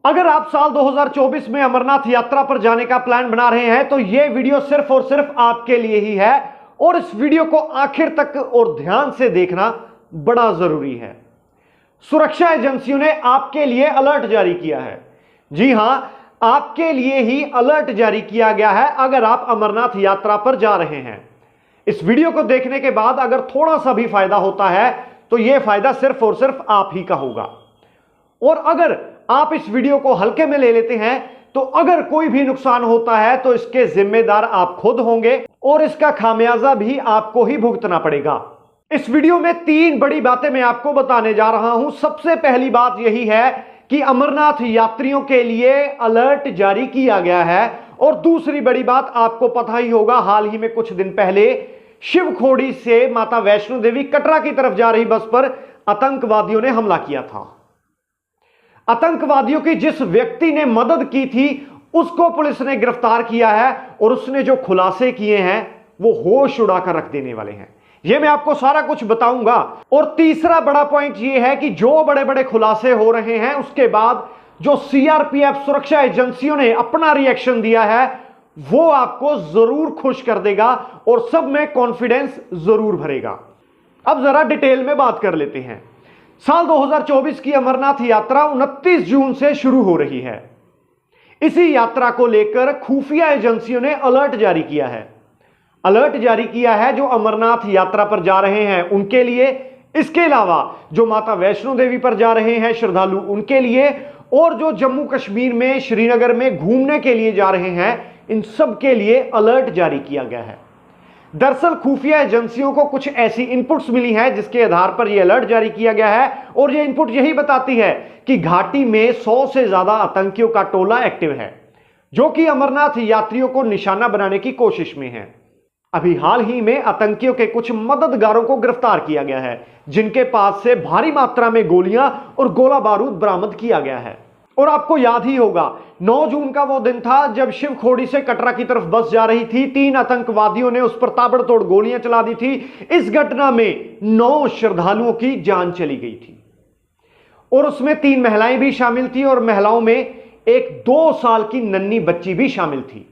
अगर आप साल 2024 में अमरनाथ यात्रा पर जाने का प्लान बना रहे हैं तो यह वीडियो सिर्फ और सिर्फ आपके लिए ही है और इस वीडियो को आखिर तक और ध्यान से देखना बड़ा जरूरी है। सुरक्षा एजेंसियों ने आपके लिए अलर्ट जारी किया है। जी हां, आपके लिए ही अलर्ट जारी किया गया है अगर आप अमरनाथ यात्रा पर जा रहे हैं। इस वीडियो को देखने के बाद अगर थोड़ा सा भी फायदा होता है तो यह फायदा सिर्फ और सिर्फ आप ही का होगा। और अगर आप इस वीडियो को हल्के में ले लेते हैं तो अगर कोई भी नुकसान होता है तो इसके जिम्मेदार आप खुद होंगे और इसका खामियाजा भी आपको ही भुगतना पड़ेगा। इस वीडियो में 3 बड़ी बातें मैं आपको बताने जा रहा हूं। सबसे पहली बात यही है कि अमरनाथ यात्रियों के लिए अलर्ट जारी किया गया है। और दूसरी बड़ी बात, आपको पता ही होगा, हाल ही में कुछ दिन पहले शिवखोड़ी से माता वैष्णो देवी कटरा की तरफ जा रही बस पर आतंकवादियों ने हमला किया था। आतंकवादियों की जिस व्यक्ति ने मदद की थी उसको पुलिस ने गिरफ्तार किया है और उसने जो खुलासे किए हैं वो होश उड़ाकर रख देने वाले हैं। ये मैं आपको सारा कुछ बताऊंगा। और तीसरा बड़ा पॉइंट ये है कि जो बड़े बड़े खुलासे हो रहे हैं उसके बाद जो सीआरपीएफ सुरक्षा एजेंसियों ने अपना रिएक्शन दिया है वो आपको जरूर खुश कर देगा और सब में कॉन्फिडेंस जरूर भरेगा। अब जरा डिटेल में बात कर लेते हैं। साल 2024 की अमरनाथ यात्रा 29 जून से शुरू हो रही है। इसी यात्रा को लेकर खुफिया एजेंसियों ने अलर्ट जारी किया है। अलर्ट जारी किया है जो अमरनाथ यात्रा पर जा रहे हैं उनके लिए, इसके अलावा जो माता वैष्णो देवी पर जा रहे हैं श्रद्धालु उनके लिए, और जो जम्मू कश्मीर में श्रीनगर में घूमने के लिए जा रहे हैं इन सब के लिए अलर्ट जारी किया गया है। दरअसल खुफिया एजेंसियों को कुछ ऐसी इनपुट्स मिली हैं जिसके आधार पर यह अलर्ट जारी किया गया है और यह इनपुट यही बताती है कि घाटी में 100 से ज्यादा आतंकियों का टोला एक्टिव है जो कि अमरनाथ यात्रियों को निशाना बनाने की कोशिश में है। अभी हाल ही में आतंकियों के कुछ मददगारों को गिरफ्तार किया गया है जिनके पास से भारी मात्रा में गोलियां और गोला बारूद बरामद किया गया है। और आपको याद ही होगा 9 जून का वो दिन था जब शिवखोड़ी से कटरा की तरफ बस जा रही थी। 3 आतंकवादियों ने उस पर ताबड़तोड़ गोलियां चला दी थी। इस घटना में 9 श्रद्धालुओं की जान चली गई थी और उसमें 3 महिलाएं भी शामिल थी और महिलाओं में एक 2 साल की नन्ही बच्ची भी शामिल थी।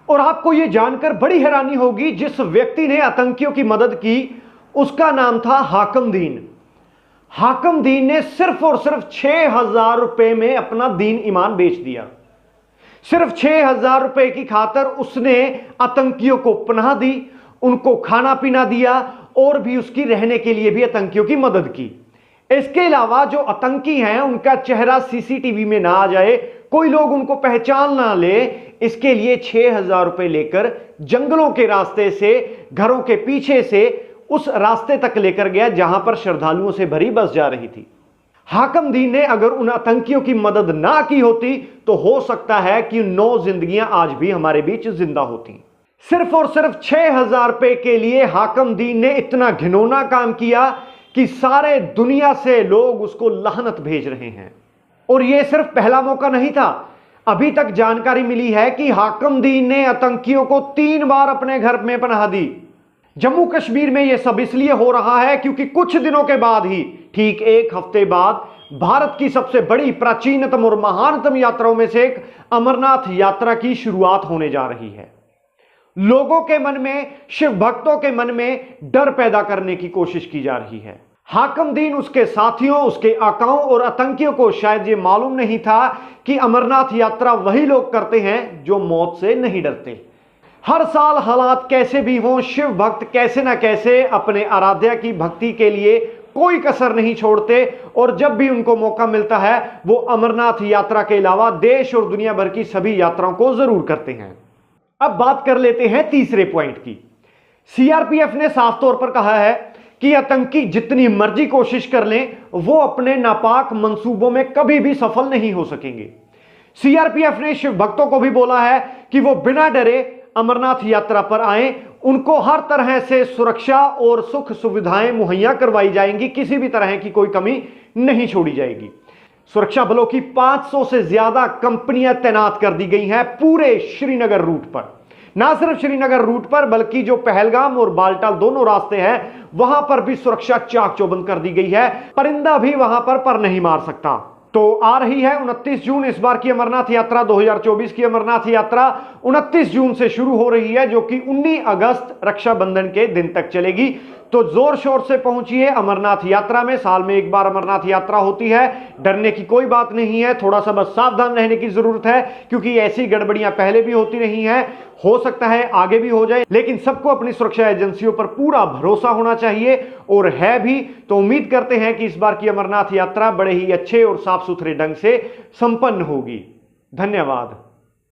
और आपको यह जानकर बड़ी हैरानी होगी, जिस व्यक्ति ने आतंकियों की मदद की उसका नाम था हाकम दीन। हाकम दीन ने सिर्फ और सिर्फ 6,000 रुपए में अपना दीन ईमान बेच दिया। सिर्फ 6,000 रुपए की खातर उसने आतंकियों को पनाह दी, उनको खाना पीना दिया और भी उसकी रहने के लिए भी आतंकियों की मदद की। इसके अलावा जो आतंकी हैं उनका चेहरा सीसीटीवी में ना आ जाए, कोई लोग उनको पहचान ना ले, इसके लिए 6,000 रुपए लेकर जंगलों के रास्ते से, घरों के पीछे से उस रास्ते तक लेकर गया जहां पर श्रद्धालुओं से भरी बस जा रही थी। हाकम दीन ने अगर उन आतंकियों की मदद ना की होती तो हो सकता है कि 9 जिंदगियां आज भी हमारे बीच जिंदा होती। सिर्फ और सिर्फ 6,000 रुपए के लिए हाकम दीन ने इतना घिनौना काम किया कि सारे दुनिया से लोग उसको लानत भेज रहे हैं। और यह सिर्फ पहला मौका नहीं था। अभी तक जानकारी मिली है कि हाकम दीन ने आतंकियों को 3 बार अपने घर में पनाह दी। जम्मू कश्मीर में यह सब इसलिए हो रहा है क्योंकि कुछ दिनों के बाद ही, ठीक 1 हफ्ते बाद, भारत की सबसे बड़ी, प्राचीनतम और महानतम यात्राओं में से एक अमरनाथ यात्रा की शुरुआत होने जा रही है। लोगों के मन में, शिव भक्तों के मन में डर पैदा करने की कोशिश की जा रही है। हाकम दीन, उसके साथियों, उसके आकाओं और आतंकियों को शायद यह मालूम नहीं था कि अमरनाथ यात्रा वही लोग करते हैं जो मौत से नहीं डरते। हर साल हालात कैसे भी हों, शिव भक्त कैसे ना कैसे अपने आराध्या की भक्ति के लिए कोई कसर नहीं छोड़ते और जब भी उनको मौका मिलता है वो अमरनाथ यात्रा के अलावा देश और दुनिया भर की सभी यात्राओं को जरूर करते हैं। अब बात कर लेते हैं तीसरे पॉइंट की। सीआरपीएफ ने साफ तौर पर कहा है कि आतंकी जितनी मर्जी कोशिश कर लें वो अपने नापाक मंसूबों में कभी भी सफल नहीं हो सकेंगे। सीआरपीएफ ने शिव भक्तों को भी बोला है कि वो बिना डरे अमरनाथ यात्रा पर आए, उनको हर तरह से सुरक्षा और सुख सुविधाएं मुहैया करवाई जाएंगी, किसी भी तरह की कोई कमी नहीं छोड़ी जाएगी। सुरक्षा बलों की 500 से ज्यादा कंपनियां तैनात कर दी गई हैं पूरे श्रीनगर रूट पर। ना सिर्फ श्रीनगर रूट पर बल्कि जो पहलगाम और बालटाल दोनों रास्ते हैं वहां पर भी सुरक्षा चाक चौबंद कर दी गई है। परिंदा भी वहां पर नहीं मार सकता। तो आ रही है 29 जून इस बार की अमरनाथ यात्रा। 2024 की अमरनाथ यात्रा 29 जून से शुरू हो रही है, जो कि 19 अगस्त रक्षाबंधन के दिन तक चलेगी। तो जोर शोर से पहुंचिए अमरनाथ यात्रा में। साल में एक बार अमरनाथ यात्रा होती है, डरने की कोई बात नहीं है, थोड़ा सा बस सावधान रहने की जरूरत है, क्योंकि ऐसी गड़बड़ियां पहले भी होती रही हैं, हो सकता है आगे भी हो जाए। लेकिन सबको अपनी सुरक्षा एजेंसियों पर पूरा भरोसा होना चाहिए, और है भी। तो उम्मीद करते हैं कि इस बार की अमरनाथ यात्रा बड़े ही अच्छे और साफ सुथरे ढंग से संपन्न होगी। धन्यवाद।